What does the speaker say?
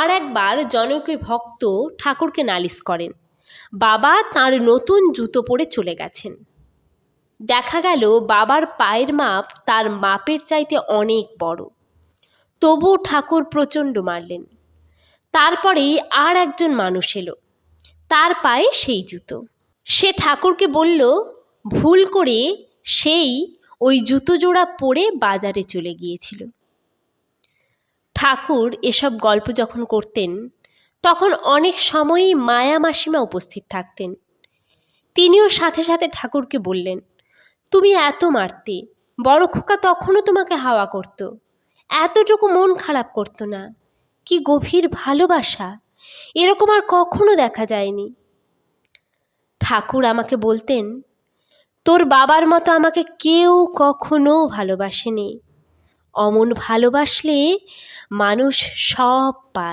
আর একবার জনৈক ভক্ত ঠাকুরকে নালিশ করেন, বাবা তাঁর নতুন জুতো পরে চলে গেছেন। দেখা গেল বাবার পায়ের মাপ তার মাপের চাইতে অনেক বড়। তবু ঠাকুর প্রচণ্ড মারলেন। তারপরেই আর একজন মানুষ এলো, তার পায়ে সেই জুতো। সে ঠাকুরকে বলল ভুল করে সেই ওই জুতো জোড়া পরে বাজারে চলে গিয়েছিল। ঠাকুর এসব গল্প যখন করতেন তখন অনেক সময়ই মায়া মাসিমা উপস্থিত থাকতেন। তিনিও সাথে সাথে ঠাকুরকে বললেন, তুমি এত মারতে, বড় খোকা তখনও তোমাকে হাওয়া করত, এতটুকু মন খারাপ করতো না। কি গভীর ভালোবাসা, এরকম আর কখনো দেখা যায়নি। ঠাকুর আমাকে বলতেন, তোর বাবার মতো আমাকে কেউ কখনো ভালোবাসেনি। অমন ভালোবাসলে মানুষ সব পায়।